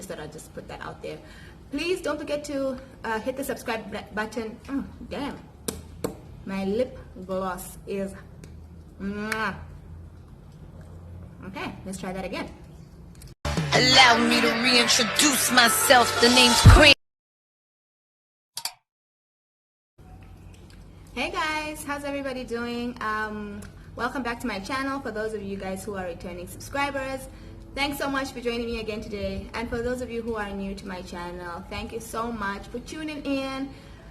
just thought I'd just put that out there. Please don't forget to hit the subscribe button. Oh, damn. My lip gloss is... Mwah. Okay, let's try that again. Allow me to reintroduce myself. The name's Cream. Hey guys, how's everybody doing? Welcome back to my channel. For those of you guys who are returning subscribers, thanks so much for joining me again today. And for those of you who are new to my channel, thank you so much for tuning in.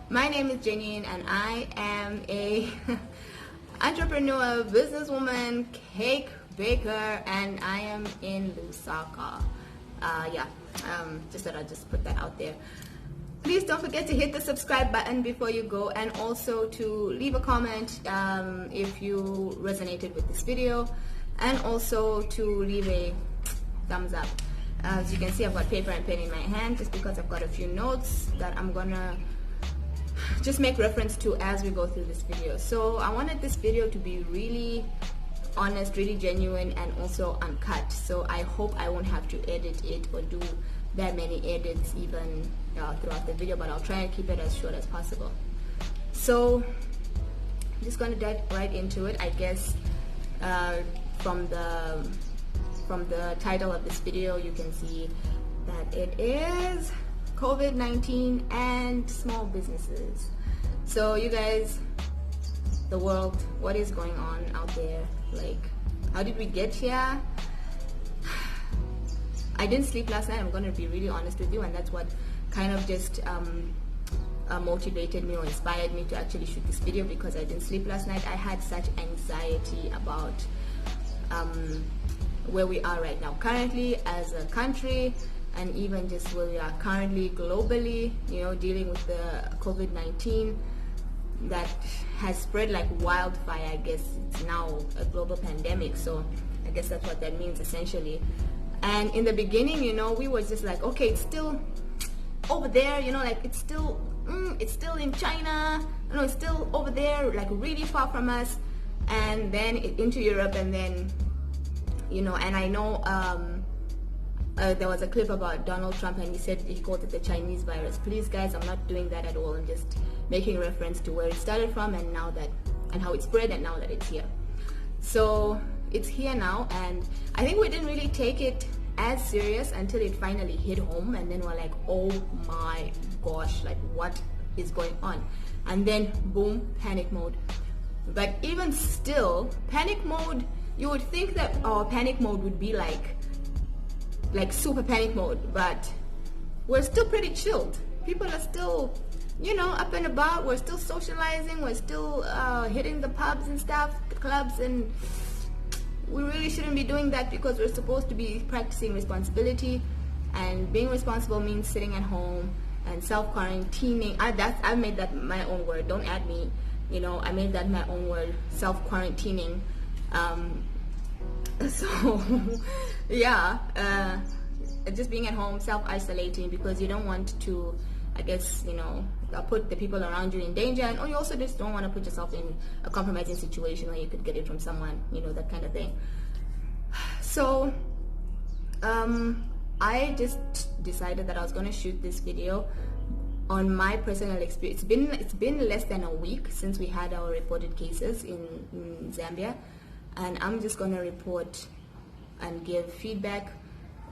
My name is Janine and I am a entrepreneur, businesswoman, cake baker, and I am in Lusaka. Just thought I'd just put that out there. Please don't forget to hit the subscribe button before you go, and also to leave a comment if you resonated with this video, and also to leave a thumbs up. As you can see, I've got paper and pen in my hand just because I've got a few notes that I'm gonna just make reference to as we go through this video. So I wanted this video to be really honest, really genuine, and also uncut. So I hope I won't have to edit it or do that many edits even throughout the video, but I'll try and keep it as short as possible. So I'm just going to dive right into it. I guess from the title of this video you can see that it is COVID-19 and small businesses. So you guys, the world, what is going on out there? Like, how did we get here? I didn't sleep last night, I'm going to be really honest with you, and that's what kind of just motivated me or inspired me to actually shoot this video, because I didn't sleep last night. I had such anxiety about where we are right now currently as a country, and even just where we are currently globally, you know, dealing with the COVID-19 that has spread like wildfire. I guess it's now a global pandemic, so I guess that's what that means essentially. And in the beginning, you know, we were just like, okay, it's still over there, you know, like it's still in China, you know, it's still over there, like really far from us, and then into Europe, and then, you know, and I know there was a clip about Donald Trump, and he said he called it the Chinese virus. Please guys, I'm not doing that at all. I'm just making reference to where it started from, and now that, and how it spread, and now that it's here. So it's here now, and I think we didn't really take it as serious until it finally hit home, and then we're like, oh my gosh, like what is going on? And then boom, panic mode. But even still, panic mode, you would think that our panic mode would be like super panic mode, but we're still pretty chilled. People are still, you know, up and about. We're still socializing. We're still hitting the pubs and stuff, the clubs, and we really shouldn't be doing that, because we're supposed to be practicing responsibility, and being responsible means sitting at home and self-quarantining. I made that my own word. Don't add me. You know, I made that my own word, self-quarantining. So yeah, just being at home, self-isolating, because you don't want to, I guess, you know, put the people around you in danger, and or you also just don't want to put yourself in a compromising situation where you could get it from someone, you know, that kind of thing. So I just decided that I was going to shoot this video on my personal experience. It's been less than a week since we had our reported cases in Zambia, and I'm just going to report and give feedback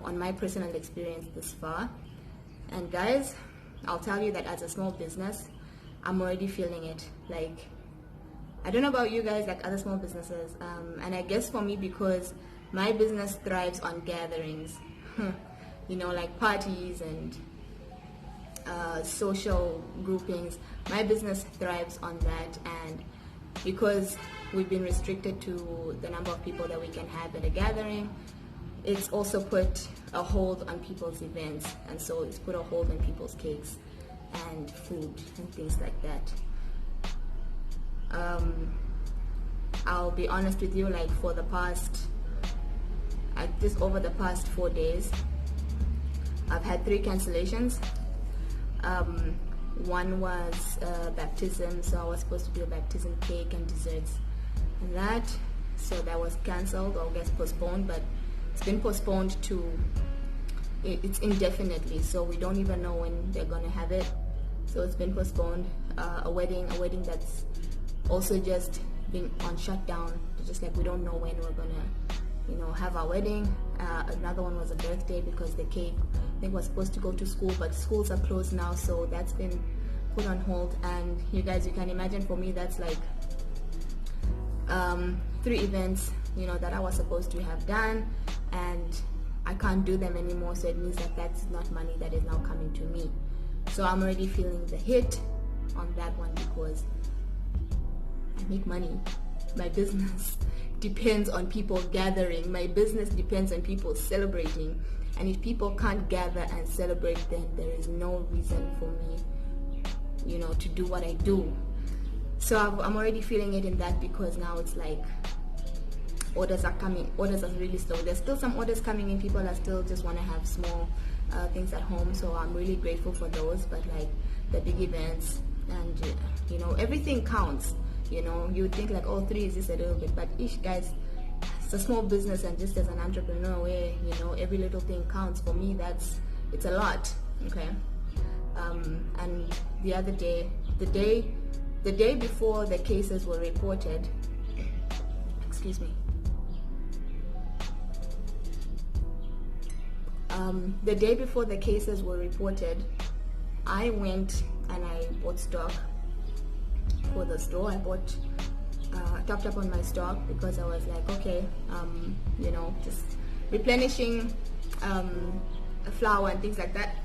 on my personal experience this far. And guys, I'll tell you that as a small business, I'm already feeling it. Like, I don't know about you guys, like other small businesses, and I guess for me, because my business thrives on gatherings, you know, like parties and social groupings. My business thrives on that, and because we've been restricted to the number of people that we can have at a gathering, it's also put a hold on people's events, and so it's put a hold on people's cakes and food and things like that. I'll be honest with you, like for the past, just over the past 4 days, I've had 3 cancellations. One was baptism, so I was supposed to do a baptism cake and desserts and that, so that was cancelled, or I guess postponed, but it's been postponed to it's indefinitely, so we don't even know when they're gonna have it. So it's been postponed. A wedding that's also just been on shutdown. Just like we don't know when we're gonna, have our wedding. Another one was a birthday because the cake, I think, was supposed to go to school, but schools are closed now, so that's been put on hold. And you guys, you can imagine, for me, that's like 3 events, that I was supposed to have done, and I can't do them anymore. So it means that that's not money that is now coming to me. So I'm already feeling the hit on that one because I make money. My business depends on people gathering. My business depends on people celebrating. And if people can't gather and celebrate, then there is no reason for me, to do what I do. So I'm already feeling it in that, because now it's like orders are coming. Orders are really slow. There's still some orders coming in. People are still just want to have small things at home. So I'm really grateful for those. But like the big events and, everything counts. You would think like, 3 is just a little bit. But guys, it's a small business, and just as an entrepreneur where, every little thing counts. For me, it's a lot. Okay. And the other day, the day before the cases were reported, excuse me, the day before the cases were reported, I went and I bought stock for the store. I bought, topped up on my stock because I was like, okay, just replenishing flour and things like that.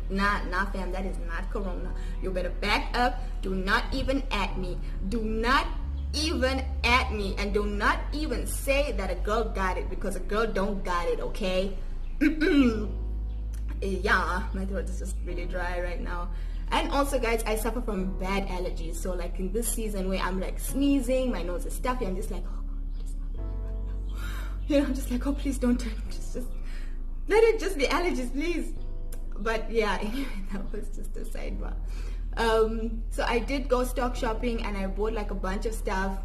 Nah, fam, that is not corona. You better back up. Do not even at me. Do not even at me, and do not even say that a girl got it, because a girl don't got it, okay? Yeah, my throat is just really dry right now. And also, guys, I suffer from bad allergies. So like in this season where I'm like sneezing, my nose is stuffy, I'm just like, oh God, what is happening right now? I'm just like, oh, please don't turn, just let it just be allergies, please. But yeah, anyway, that was just a sidebar. So I did go stock shopping, and I bought like a bunch of stuff,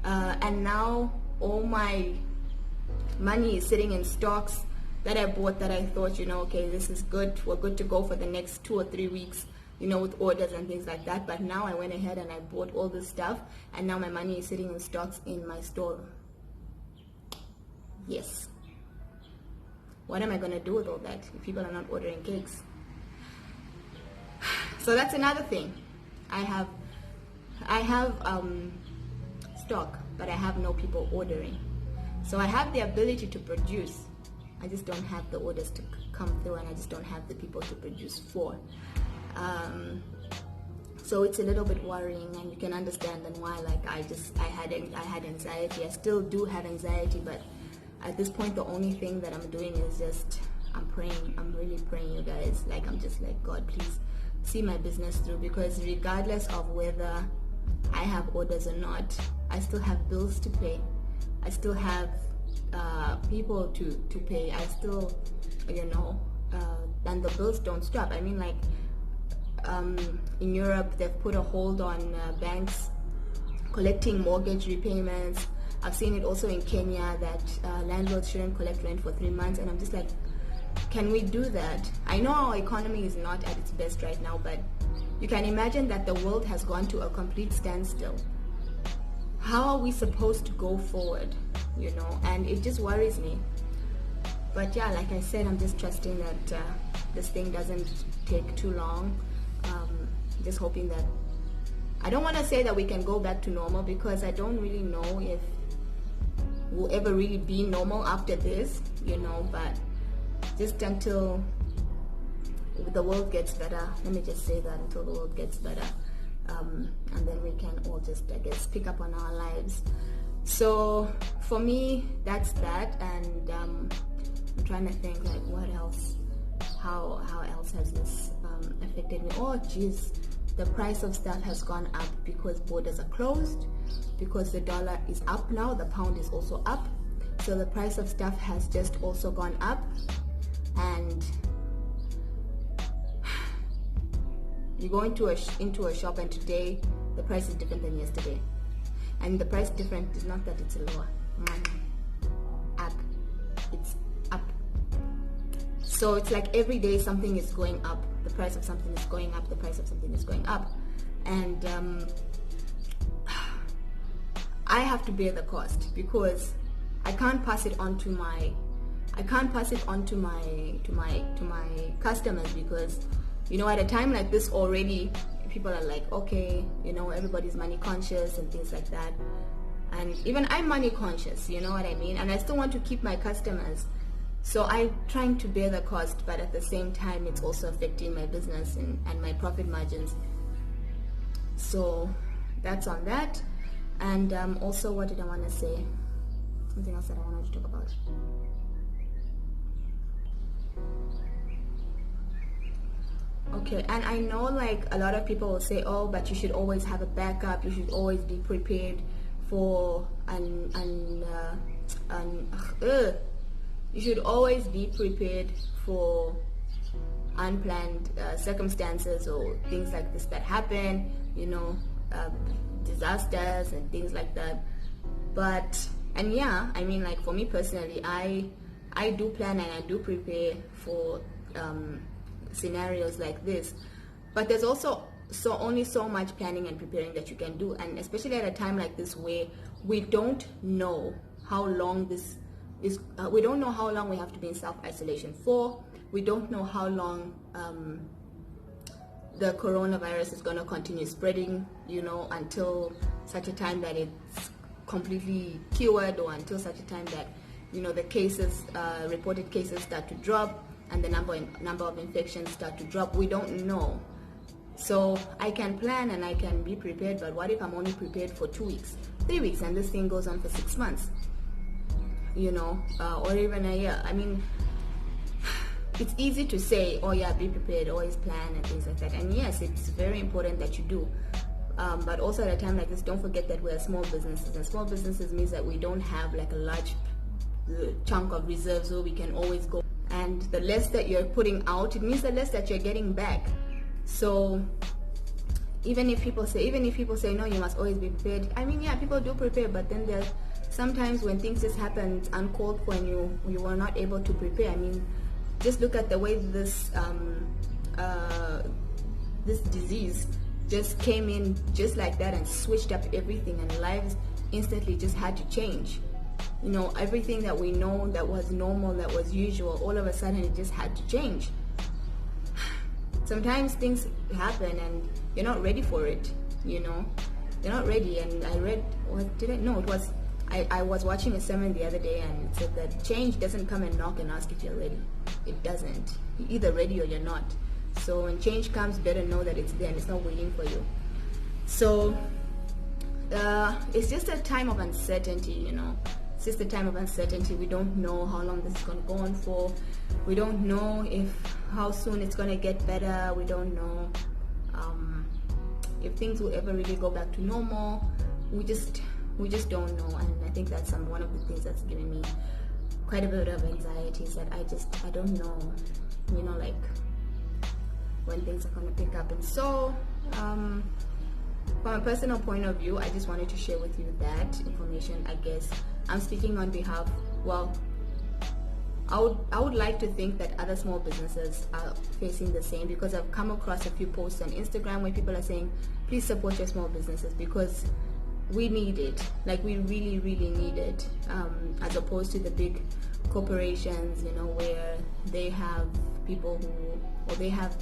and now all my money is sitting in stocks that I bought, that I thought, okay, this is good, we're good to go for the next 2 or 3 weeks, with orders and things like that. But now I went ahead and I bought all this stuff, and now my money is sitting in stocks in my storeroom. Yes. What am I going to do with all that if people are not ordering cakes? So that's another thing. I have stock, but I have no people ordering. So I have the ability to produce. I just don't have the orders to come through, and I just don't have the people to produce for. So it's a little bit worrying, and you can understand then why. Like I had anxiety. I still do have anxiety, but at this point, the only thing that I'm doing is just I'm praying. I'm really praying, you guys. Like I'm just like, God, please see my business through, because regardless of whether I have orders or not, I still have bills to pay. I still have people to pay. I still, and the bills don't stop. I mean, like in Europe, they've put a hold on banks collecting mortgage repayments. I've seen it also in Kenya that landlords shouldn't collect rent for 3 months, and I'm just like, can we do that? I know our economy is not at its best right now, but you can imagine that the world has gone to a complete standstill. How are we supposed to go forward? And it just worries me. But yeah, like I said, I'm just trusting that this thing doesn't take too long. Just hoping that, I don't want to say that we can go back to normal, because I don't really know if we'll ever really be normal after this, but just until the world gets better, let me just say that, until the world gets better, and then we can all just, I guess, pick up on our lives. So for me, that's that, and I'm trying to think like what else, how else has this affected me? Oh geez, the price of stuff has gone up because borders are closed, because the dollar is up now, the pound is also up, so the price of stuff has just also gone up. And you go into a shop, and today the price is different than yesterday, and the price different is not that it's lower, up, it's up. So it's like every day something is going up. The price of something is going up. The price of something is going up, and I have to bear the cost because I can't pass it on to my customers, because at a time like this already people are like, okay, everybody's money conscious and things like that, and even I'm money conscious, you know what I mean, and I still want to keep my customers, so I'm trying to bear the cost, but at the same time it's also affecting my business and my profit margins. So that's on that. And also, what did I want to say? Something else that I wanted to talk about. Okay, and I know like a lot of people will say, oh, but you should always have a backup, you should always be prepared for you should always be prepared for unplanned circumstances or things like this that happen, disasters and things like that. But like for me personally, I do plan and I do prepare for scenarios like this, but there's also only so much planning and preparing that you can do, and especially at a time like this where we don't know how long this is, we don't know how long we have to be in self-isolation for, we don't know how long the coronavirus is going to continue spreading, until such a time that it's completely cured, or until such a time that the cases, reported cases start to drop and the number of infections start to drop. We don't know. So I can plan and I can be prepared, but what if I'm only prepared for 2 weeks, 3 weeks, and this thing goes on for 6 months, or even a year? I mean, it's easy to say, oh yeah, be prepared, always plan and things like that. And yes, it's very important that you do. But also at a time like this, don't forget that we're small businesses, and small businesses means that we don't have like a large chunk of reserves where we can always go. And the less that you're putting out, it means the less that you're getting back. So even if people say no, you must always be prepared. I mean, yeah, people do prepare, but then there's sometimes when things just happen uncalled for and you were not able to prepare. I mean, just look at the way this disease just came in just like that and switched up everything, and lives instantly just had to change. Everything that we know that was normal, that was usual, all of a sudden it just had to change. Sometimes things happen and you're not ready for it, you're not ready. And I read, I was watching a sermon the other day, and it said that change doesn't come and knock and ask if you're ready. It doesn't. You're either ready or you're not. So when change comes, better know that it's there and it's not waiting for you. So it's just a time of uncertainty, It's just a time of uncertainty. We don't know how long this is going to go on for. We don't know how soon it's going to get better. We don't know if things will ever really go back to normal. We just don't know. And I think that's one of the things that's giving me quite a bit of anxiety, is that I don't know, like when things are going to pick up. And so from a personal point of view, I just wanted to share with you that information. I guess I'm speaking on behalf, I would like to think that other small businesses are facing the same, because I've come across a few posts on Instagram where people are saying, please support your small businesses because we need it. Like, we really, really need it, as opposed to the big corporations, where they have people or they have,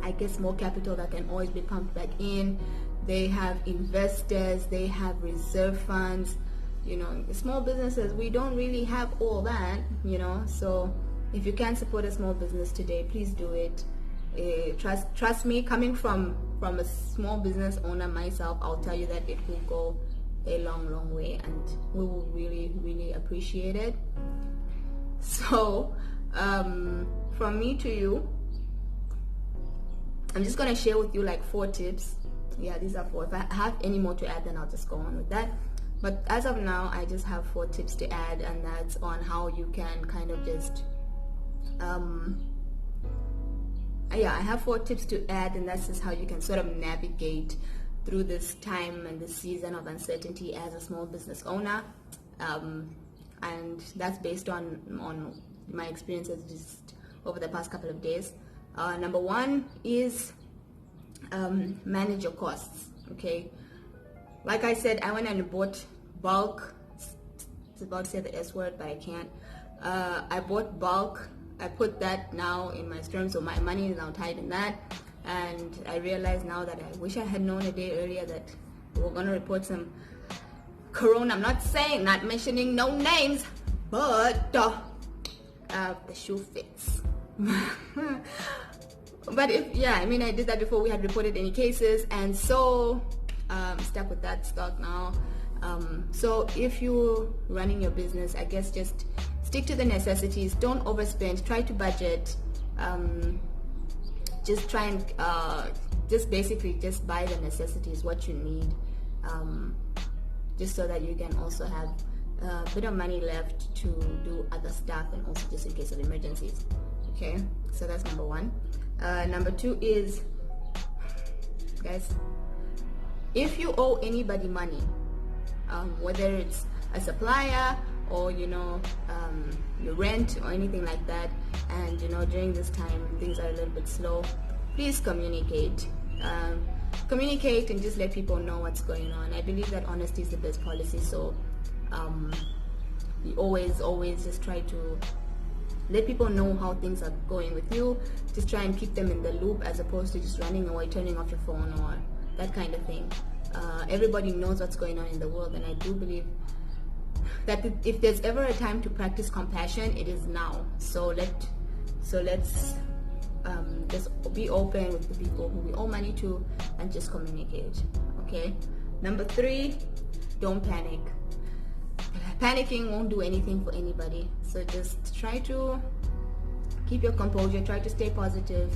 I guess, more capital that can always be pumped back in. They have investors, they have reserve funds. Small businesses, we don't really have all that, so if you can support a small business today, please do it. Trust me, coming from a small business owner myself, I'll tell you that it will go a long way, and we will really, really appreciate it. So from me to you, I'm just going to share with you like 4 tips. Yeah, these are 4. If I have any more to add, then I'll just go on with that. But as of now, I just have 4 tips to add, and that's on how you can kind of just I have 4 tips to add, and that's just how you can sort of navigate through this time and this season of uncertainty as a small business owner. And that's based on my experiences just over the past couple of days. Number one is manage your costs. Okay, like I said, I went and bought bulk. It's about to say the S word, but I can't. I bought bulk. I put that now in my stream, so my money is now tied in that. And I realize now that I wish I had known a day earlier that we were going to report some corona. I'm not mentioning no names, but the shoe fits. But I did that before we had reported any cases, and so stuck with that stock now. So if you're running your business, I guess just stick to the necessities. Don't overspend. Try to budget. Just try and just buy the necessities, what you need, just so that you can also have a bit of money left to do other stuff, and also just in case of emergencies. Okay, so that's number one. Number two is, guys, if you owe anybody money, whether it's a supplier or your rent or anything like that, and during this time things are a little bit slow, please communicate and just let people know what's going on. I believe that honesty is the best policy, so you always just try to let people know how things are going with you. Just try and keep them in the loop, as opposed to just running away, turning off your phone, or that kind of thing. Everybody knows what's going on in the world, and I do believe that if there's ever a time to practice compassion, it is now. So let's just be open with the people who we owe money to, and just communicate. Okay. Number three, don't panic. Panicking won't do anything for anybody. So just try to keep your composure. Try to stay positive.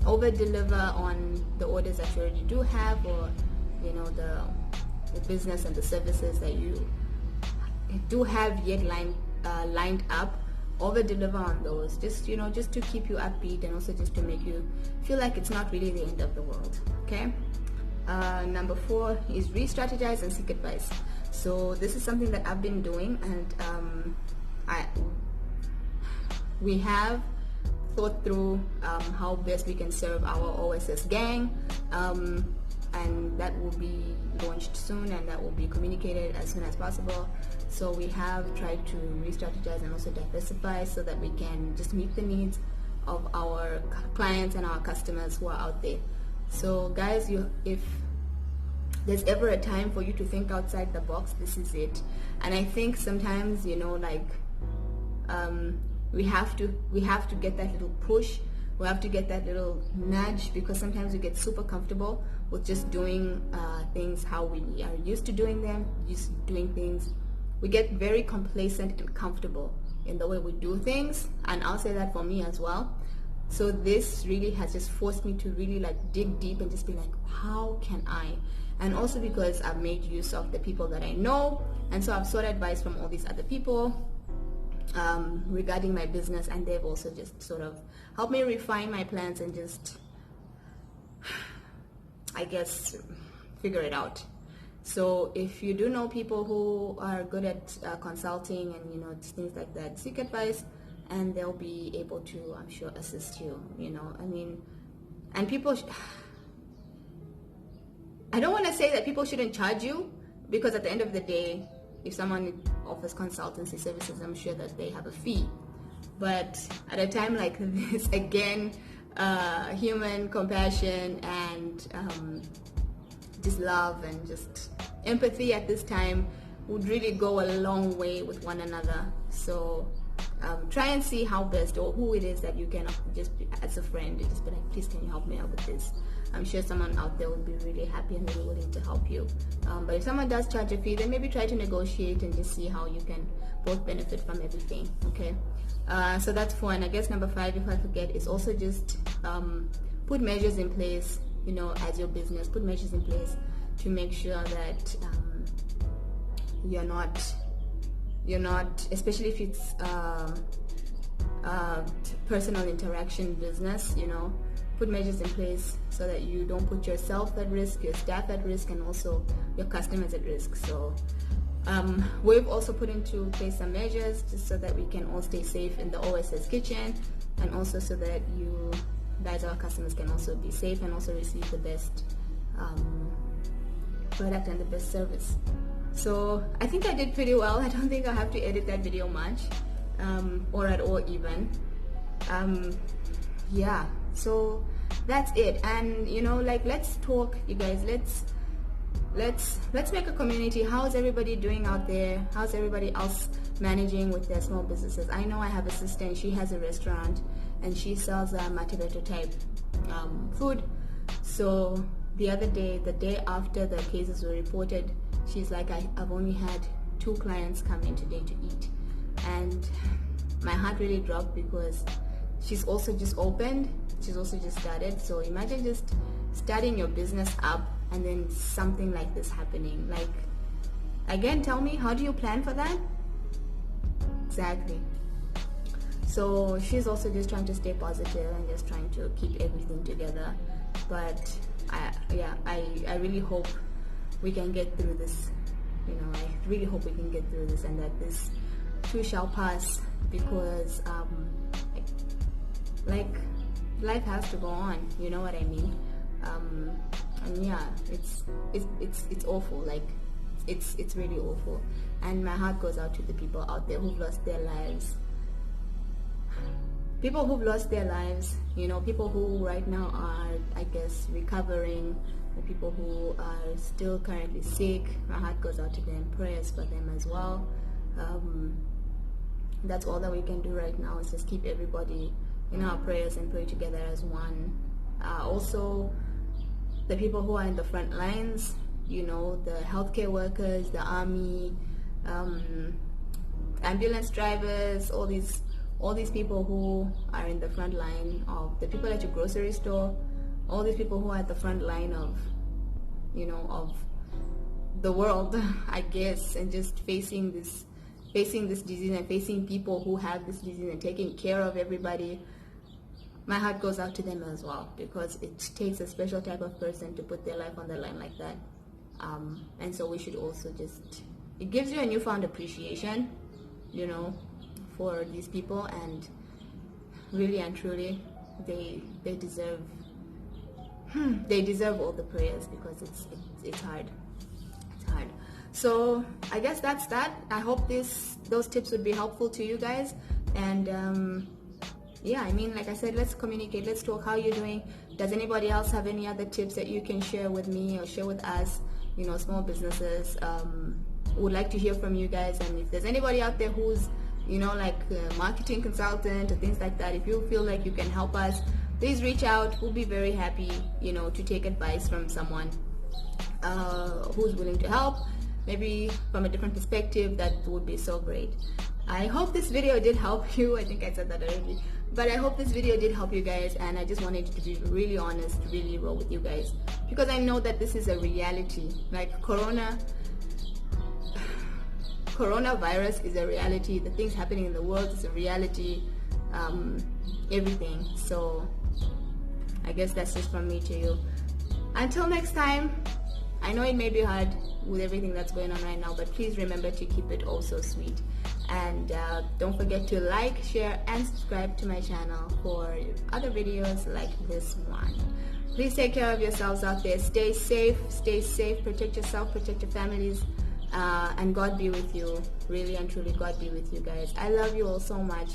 Over deliver on the orders that you already do have, or the business and the services that you do have yet lined up. Over deliver on those, just to keep you upbeat, and also just to make you feel like it's not really the end of the world. Okay. Number four is re-strategize and seek advice. So this is something that I've been doing, and we have thought through how best we can serve our OSS gang, and that will be launched soon, and that will be communicated as soon as possible. So we have tried to re-strategize and also diversify, so that we can just meet the needs of our clients and our customers who are out there. So guys, if there's ever a time for you to think outside the box, this is it. And I think sometimes we have to get that little push. We have to get that little nudge, because sometimes we get super comfortable with just doing things how we are used to doing them, things. We get very complacent and comfortable in the way we do things, and I'll say that for me as well. So this really has just forced me to really dig deep and just be like, how can I? And also because I've made use of the people that I know, and so I've sought advice from all these other people regarding my business, and they've also just sort of helped me refine my plans and just, I guess, figure it out. So if you do know people who are good at consulting and things like that, seek advice, and they'll be able to, I'm sure, assist you. And people I don't want to say that people shouldn't charge you, because at the end of the day, if someone offers consultancy services, I'm sure that they have a fee. But at a time like this, again, human compassion and just love and just empathy at this time would really go a long way with one another. So try and see how best, or who it is that you can just, as a friend, just be like, please, can you help me out with this? I'm sure someone out there will be really happy and really willing to help you. But if someone does charge a fee, then maybe try to negotiate and just see how you can both benefit from everything. Okay. So that's 4. And I guess number 5, if I forget, is also just put measures in place. As your business, put measures in place to make sure that you're not, especially if it's personal interaction business, put measures in place so that you don't put yourself at risk, your staff at risk, and also your customers at risk. So We've also put into place some measures just so that we can all stay safe in the OSS kitchen, and also so that you guys, our customers, can also be safe and also receive the best product and the best service. So I think I did pretty well. I don't think I have to edit that video much, or at all even. Yeah, so that's it. And you know, like, let's talk, you guys. Let's make a community. How's everybody doing out there? How's everybody else managing with their small businesses? I know I have a sister, and she has a restaurant, and she sells motivator type food. So the other day, the day after the cases were reported, she's like, I've only had 2 clients come in today to eat. And my heart really dropped, because she's also just opened, she's also just started. So imagine just starting your business up and then something like this happening. Like, again, tell me, how do you plan for that? Exactly. So she's also just trying to stay positive and just trying to keep everything together. But I really hope we can get through this. You know, I really hope we can get through this, and that this too shall pass, because like, life has to go on, you know what I mean? And yeah, it's awful. Like, it's really awful, and my heart goes out to the people out there who've lost their lives. People who've lost their lives, you know, people who right now are, I guess, recovering, the people who are still currently sick. My heart goes out to them. Prayers for them as well. That's all that we can do right now, is just keep everybody in our prayers and pray together as one. Also, the people who are in the front lines, you know, the healthcare workers, the army, ambulance drivers, all these people who are in the front line, of the people at your grocery store, all these people who are at the front line of, you know, of the world, I guess, and just facing this disease, and facing people who have this disease, and taking care of everybody. My heart goes out to them as well, because it takes a special type of person to put their life on the line like that. And so we should also just, it gives you a newfound appreciation, you know, for these people, and really and truly, they deserve all the prayers, because it's hard. It's hard. So I guess that's that. I hope those tips would be helpful to you guys. And yeah, I mean, like I said, let's communicate, let's talk. How you're doing? Does anybody else have any other tips that you can share with me or share with us? You know, small businesses. Would like to hear from you guys. And if there's anybody out there who's, you know, like a marketing consultant or things like that, if you feel like you can help us, please reach out. We'll be very happy, you know, to take advice from someone who's willing to help, maybe from a different perspective. That would be so great. I hope this video did help you. I think I said that already, but I hope this video did help you guys, and I just wanted to be really honest, really raw with you guys, because I know that this is a reality. Like, coronavirus is a reality. The things happening in the world is a reality. Everything. So I guess that's just from me to you. Until next time, I know it may be hard with everything that's going on right now, but please remember to keep it oh so sweet. And don't forget to like, share, and subscribe to my channel for other videos like this one. Please take care of yourselves out there. Stay safe, protect yourself, protect your families, and God be with you. Really and truly, God be with you guys. I love you all so much.